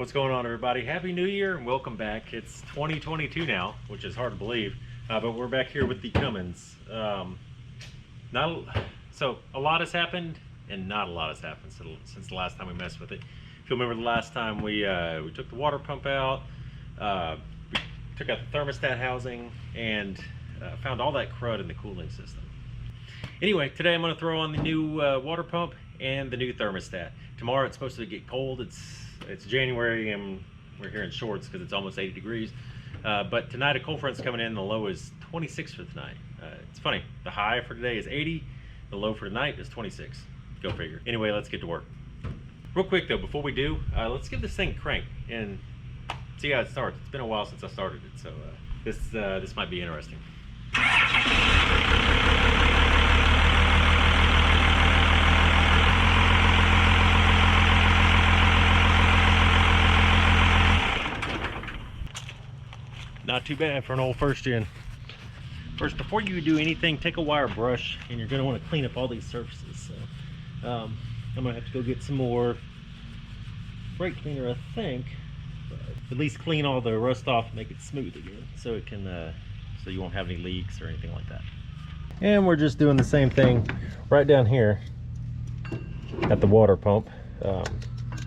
What's going on, everybody? Happy New Year and welcome back. It's 2022 now, which is hard to believe, but we're back here with the Cummins. So a lot has happened and not a lot has happened since the last time we messed with it. If you remember, the last time we took the water pump out, we took out the thermostat housing, and found all that crud in the cooling system. Anyway, today I'm going to throw on the new water pump and the new thermostat. Tomorrow it's supposed to get cold. It's January and we're here in shorts because it's almost 80 degrees. But tonight a cold front's coming in. The low is 26 for tonight. It's funny, the high for today is 80, the low for tonight is 26. Go figure. Anyway, let's get to work. Real quick though, before we do, let's give this thing a crank and see how it starts. It's been a while since I started it, so this might be interesting. Not too bad for an old first gen. First, before you do anything, take a wire brush and you're going to want to clean up all these surfaces. So I'm going to have to go get some more brake cleaner, I think, but at least clean all the rust off and make it smooth again, so it can so you won't have any leaks or anything like that. And we're just doing the same thing right down here at the water pump.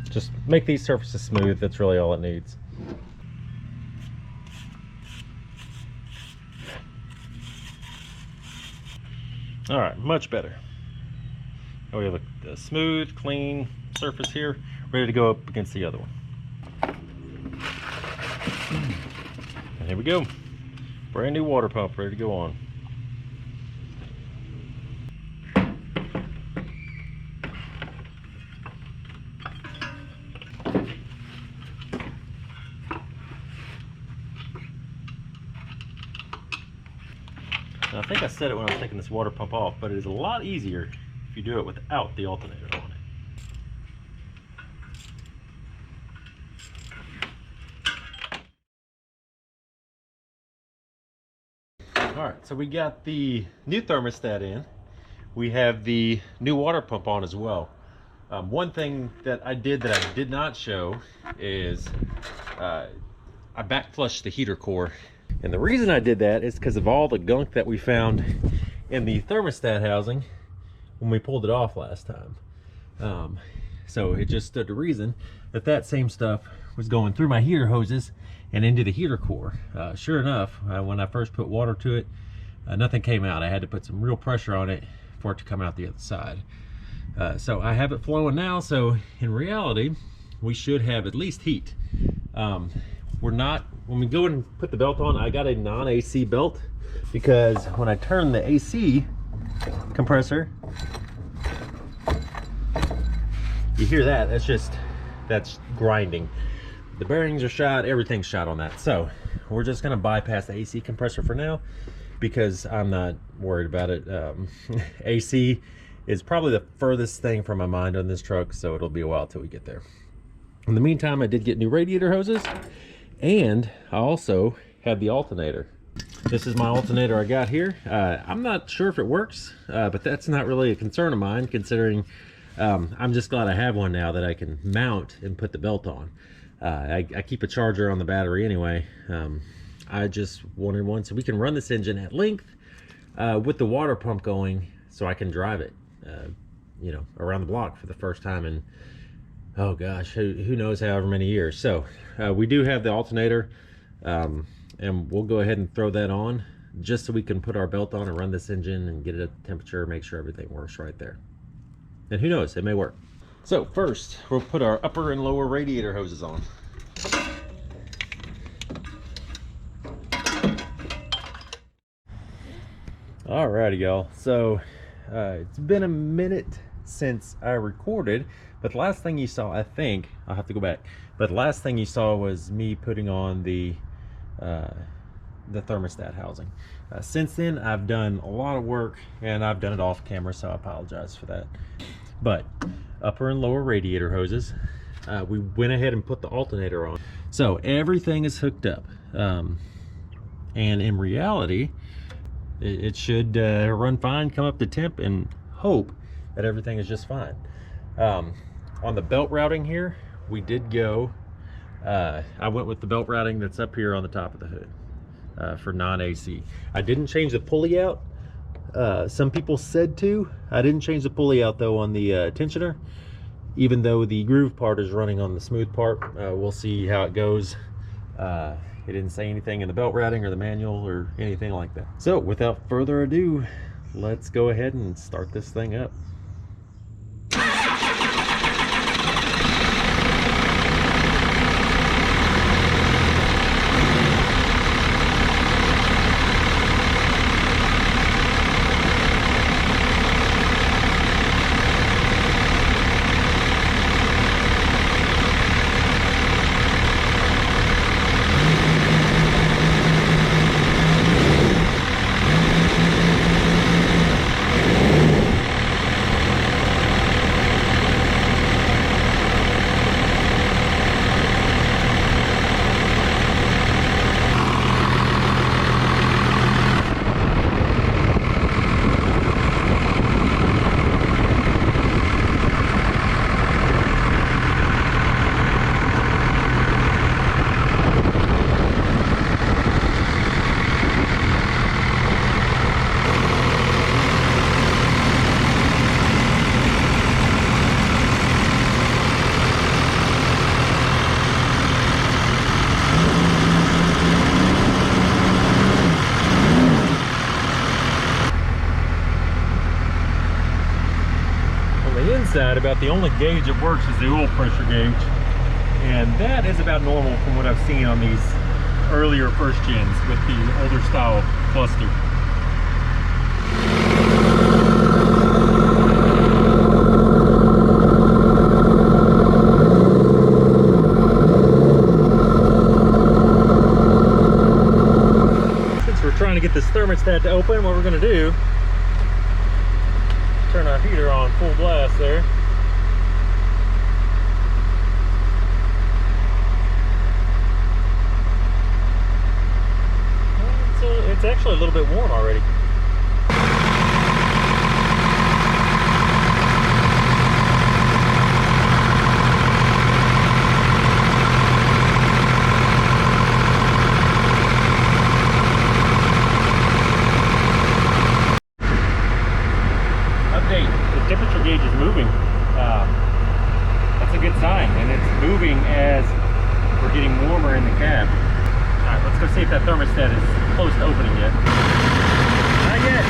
Just make these surfaces smooth. That's really all it needs. All right, much better. Now we have a smooth, clean surface here, ready to go up against the other one. And here we go. Brand new water pump ready to go on. Now, I think I said it when I was taking this water pump off, but it is a lot easier if you do it without the alternator on it. Alright, so we got the new thermostat in. We have the new water pump on as well. One thing that I did not show is I back flushed the heater core. And the reason I did that is because of all the gunk that we found in the thermostat housing when we pulled it off last time. So it just stood to reason that that same stuff was going through my heater hoses and into the heater core. Sure enough, when I first put water to it, nothing came out. I had to put some real pressure on it for it to come out the other side. So I have it flowing now, so in reality, we should have at least heat. When we go and put the belt on, I got a non-AC belt, because when I turn the AC compressor, you hear that, that's grinding. The bearings are shot, everything's shot on that. So we're just gonna bypass the AC compressor for now, because I'm not worried about it. AC is probably the furthest thing from my mind on this truck, so it'll be a while till we get there. In the meantime, I did get new radiator hoses, and I also have the alternator. This is my alternator I got here. I'm not sure if it works, but that's not really a concern of mine, considering I'm just glad I have one now that I can mount and put the belt on. I keep a charger on the battery anyway. I just wanted one so we can run this engine at length with the water pump going, so I can drive it you know, around the block for the first time in, oh gosh, who knows however many years. So we do have the alternator, and we'll go ahead and throw that on just so we can put our belt on and run this engine and get it at the temperature, make sure everything works right there. And who knows, it may work. So first, we'll put our upper and lower radiator hoses on. Alrighty, y'all. So it's been a minute since I recorded, but the last thing you saw, I think, I'll have to go back, but the last thing you saw was me putting on the thermostat housing. Since then, I've done a lot of work, and I've done it off camera, so I apologize for that. But upper and lower radiator hoses, we went ahead and put the alternator on. So everything is hooked up, and in reality, it should run fine, come up to temp, and hope that everything is just fine. On the belt routing here, we did go I went with the belt routing that's up here on the top of the hood for non-AC. I didn't change the pulley out. Some people said to. I didn't change the pulley out though on the tensioner, even though the groove part is running on the smooth part. We'll see how it goes. It didn't say anything in the belt routing or the manual or anything like that. So without further ado, let's go ahead and start this thing up. About the only gauge that works is the oil pressure gauge, and that is about normal from what I've seen on these earlier first gens with the older style cluster. Since we're trying to get this thermostat to open, what we're going to do, turn our heater on full blast there. It's actually a little bit warm already. Update, the temperature gauge is moving. That's a good sign, and it's moving as we're getting warmer in the cab. Alright, let's go see if that thermostat is close to opening yet. Not yet.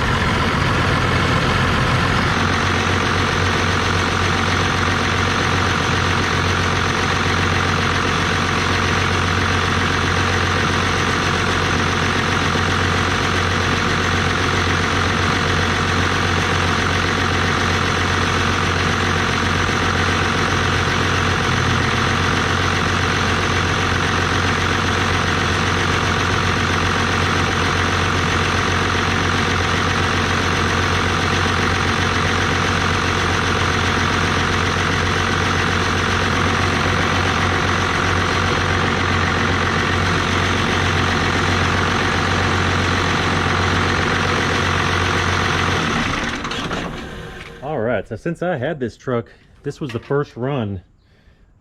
So since I had this truck, this was the first run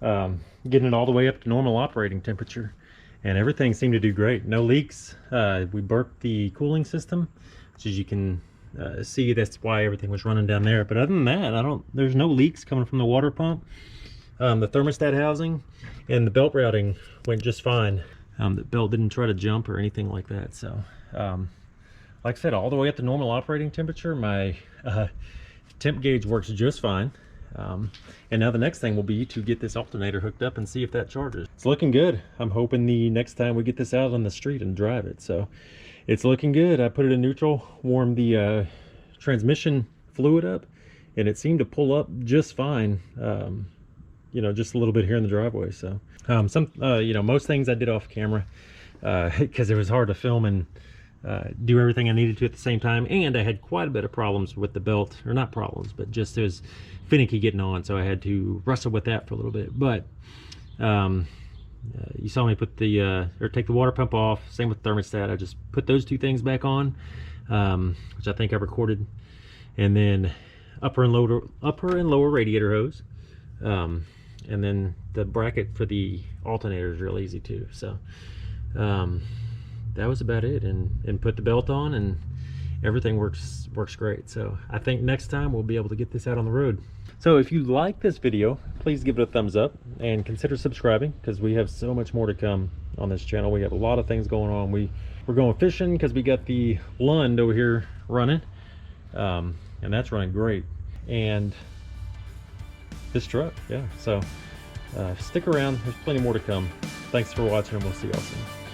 getting it all the way up to normal operating temperature, and everything seemed to do great. No leaks. We burped the cooling system, which as you can see, that's why everything was running down there. But other than that, there's no leaks coming from the water pump. The thermostat housing and the belt routing went just fine. The belt didn't try to jump or anything like that. So like I said, all the way up to normal operating temperature. My temp gauge works just fine, and now the next thing will be to get this alternator hooked up and see if that charges. It's looking good. I'm hoping the next time we get this out on the street and drive it. So it's looking good. I put it in neutral, warmed the transmission fluid up, and it seemed to pull up just fine. You know, just a little bit here in the driveway. So you know, most things I did off camera because it was hard to film and do everything I needed to at the same time, and I had quite a bit of problems with the belt, or not problems, but just it was finicky getting on, so I had to wrestle with that for a little bit. But you saw me put the or take the water pump off. Same with the thermostat. I just put those two things back on, which I think I recorded, and then upper and lower radiator hose. And then the bracket for the alternator is real easy too. So that was about it, and put the belt on, and everything works great. So I think next time we'll be able to get this out on the road. So if you like this video, please give it a thumbs up and consider subscribing, because we have so much more to come on this channel. We have a lot of things going on. We're going fishing because we got the Lund over here running, and that's running great. And this truck, yeah. So stick around, there's plenty more to come. Thanks for watching, and we'll see y'all soon.